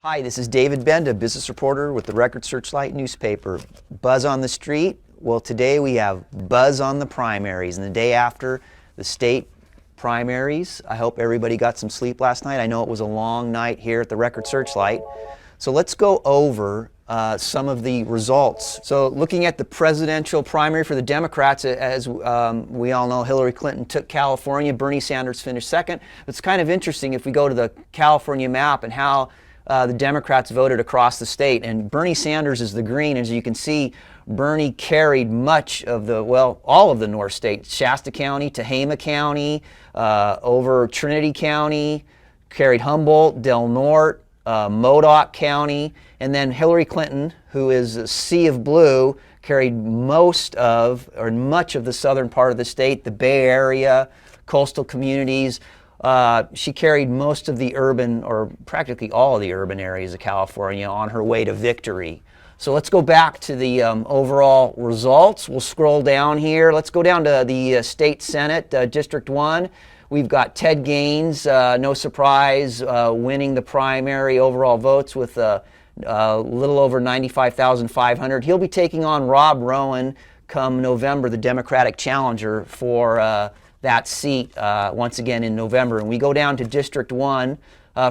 Hi, this is David Benda, business reporter with the Record Searchlight newspaper. Buzz on the street? Well, today we have buzz on the primaries, and the day after the state primaries. I hope everybody got some sleep last night. I know it was a long night here at the Record Searchlight. So let's go over some of the results. So looking at the presidential primary for the Democrats, as we all know, Hillary Clinton took California, Bernie Sanders finished second. It's kind of interesting if we go to the California map and how the Democrats voted across the state. And Bernie Sanders is the green. As you can see, Bernie carried much of the, well, all of the North State, Shasta County, Tehama County, over Trinity County, carried Humboldt, Del Norte, Modoc County, and then Hillary Clinton, who is a sea of blue, carried most of, or much of the southern part of the state, the Bay Area, coastal communities. She carried most of the urban, or practically all of the urban areas of California on her way to victory. So let's go back to the overall results. We'll scroll down here. Let's go down to the State Senate, District 1. We've got Ted Gaines, no surprise, winning the primary overall votes with a little over 95,500. He'll be taking on Rob Rowan come November, the Democratic challenger for that seat once again in November. And we go down to District 1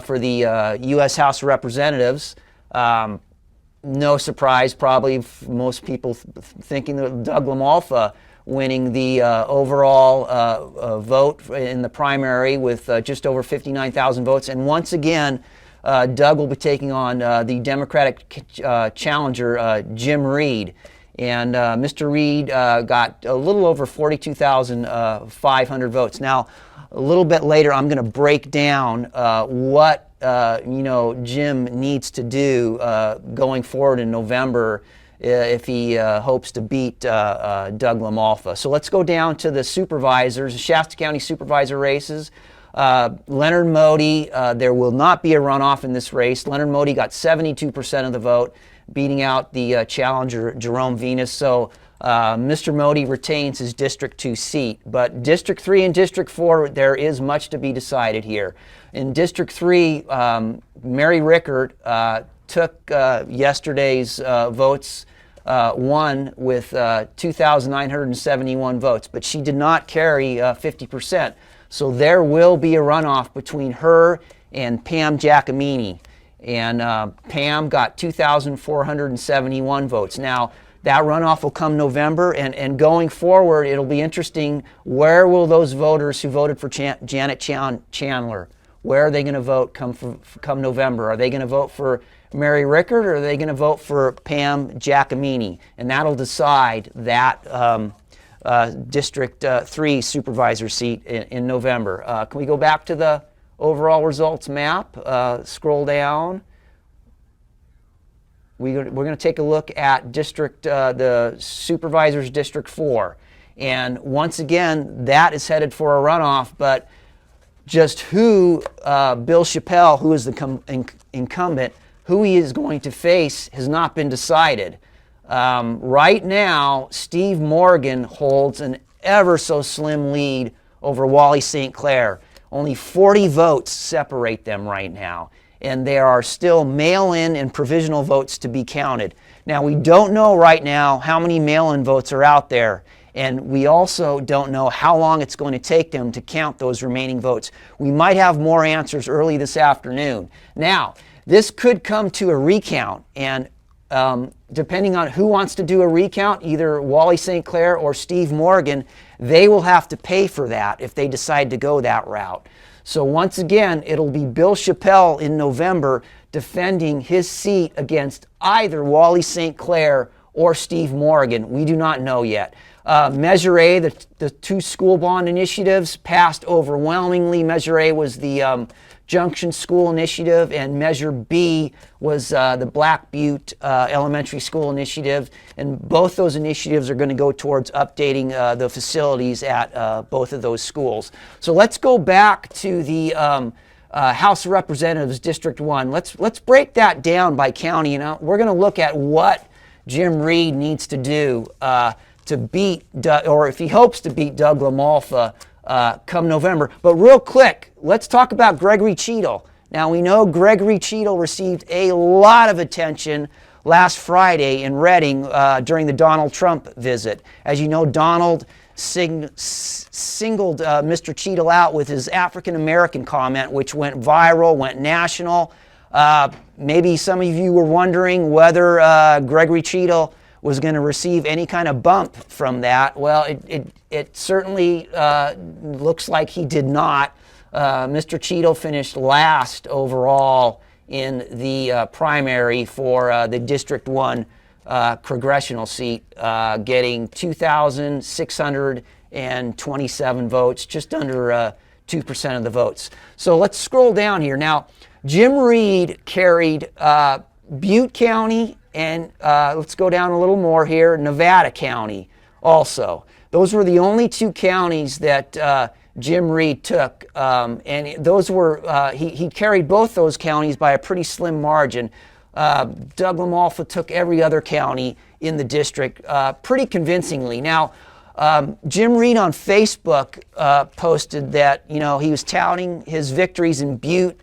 for the U.S. House of Representatives. No surprise, probably most people thinking that Doug LaMalfa winning the overall vote in the primary with just over 59,000 votes. And once again, Doug will be taking on the Democratic challenger, Jim Reed. And Mr. Reed got a little over 42,500 votes. Now, a little bit later, I'm going to break down what Jim needs to do going forward in November if he hopes to beat Doug LaMalfa. So let's go down to the supervisors, Shasta County supervisor races. Leonard Modi, there will not be a runoff in this race. Leonard Modi got 72% of the vote, beating out the challenger Jerome Venus. So Mr. Modi retains his District 2 seat. But District 3 and District 4, there is much to be decided here. In District 3, Mary Rickert took yesterday's votes, won with 2,971 votes, but she did not carry 50%. So there will be a runoff between her and Pam Giacomini. And Pam got 2,471 votes. Now, that runoff will come November, and going forward, it'll be interesting. Where will those voters who voted for Janet Chandler, where are they going to vote come November? Are they going to vote for Mary Rickert, or are they going to vote for Pam Giacomini? And that'll decide that District 3 supervisor seat in November. Can we go back to the overall results map? Scroll down. We're going to take a look at the supervisor's District 4. And once again, that is headed for a runoff, but just who Bill Chappelle, who is the incumbent, who he is going to face has not been decided. Right now, Steve Morgan holds an ever so slim lead over Wally St. Clair. Only 40 votes separate them right now. And there are still mail-in and provisional votes to be counted. Now, we don't know right now how many mail-in votes are out there. And we also don't know how long it's going to take them to count those remaining votes. We might have more answers early this afternoon. Now, this could come to a recount, and depending on who wants to do a recount, either Wally St. Clair or Steve Morgan, they will have to pay for that if they decide to go that route. So once again, it'll be Bill Chappelle in November defending his seat against either Wally St. Clair or Steve Morgan. We do not know yet. Measure A, the two school bond initiatives, passed overwhelmingly. Measure A was the Junction School Initiative, and Measure B was the Black Butte Elementary School Initiative. And both those initiatives are going to go towards updating the facilities at both of those schools. So let's go back to the House of Representatives, District 1. Let's break that down by county. We're going to look at what Jim Reed needs to do to beat, or if he hopes to beat Doug LaMalfa come November. But real quick, let's talk about Gregory Cheadle. Now we know Gregory Cheadle received a lot of attention last Friday in Reading during the Donald Trump visit. As you know, Donald singled Mr. Cheadle out with his African American comment, which went viral, went national. Maybe some of you were wondering whether Gregory Cheadle was going to receive any kind of bump from that. Well, it certainly looks like he did not. Mr. Cheadle finished last overall in the primary for the District 1 congressional seat, getting 2,627 votes, just under 2% of the votes. So let's scroll down here. Now, Jim Reed carried Butte County and let's go down a little more here, Nevada County also. Those were the only two counties that Jim Reed took, and those were, he carried both those counties by a pretty slim margin. Doug LaMalfa took every other county in the district pretty convincingly. Now, Jim Reed on Facebook posted that, you know, he was touting his victories in Butte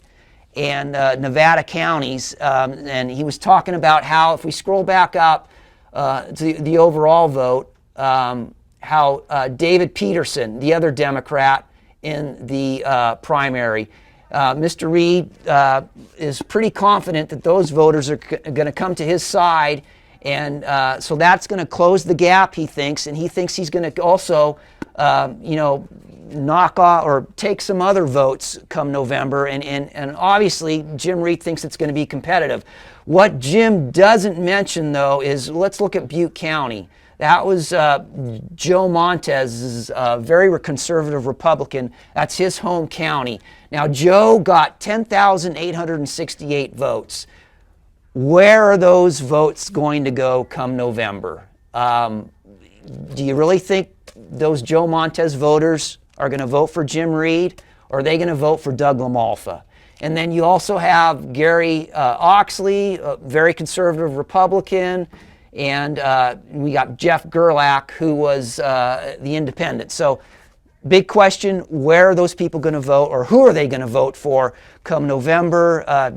and Nevada counties, and he was talking about how, if we scroll back up to the overall vote, how David Peterson, the other Democrat in the primary, Mr. Reed is pretty confident that those voters are going to come to his side, and so that's going to close the gap, he thinks, and he thinks he's going to also, you know, knock off or take some other votes come November, and obviously Jim Reed thinks it's going to be competitive. What Jim doesn't mention, though, is let's look at Butte County. That was Joe Montez's very conservative Republican. That's his home county. Now, Joe got 10,868 votes. Where are those votes going to go come November? Do you really think those Joe Montez voters are going to vote for Jim Reed, or are they going to vote for Doug LaMalfa? And then you also have Gary Oxley, a very conservative Republican, and we got Jeff Gerlach, who was the independent. So big question, where are those people going to vote, or who are they going to vote for come November?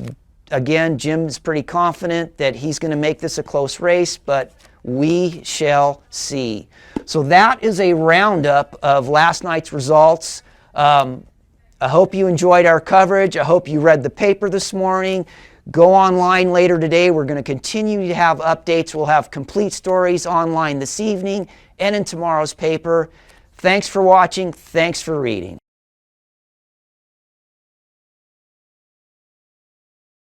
Again, Jim's pretty confident that he's going to make this a close race, but we shall see. So that is a roundup of last night's results. I hope you enjoyed our coverage. I hope you read the paper this morning. Go online later today. We're going to continue to have updates. We'll have complete stories online this evening and in tomorrow's paper. Thanks for watching. Thanks for reading.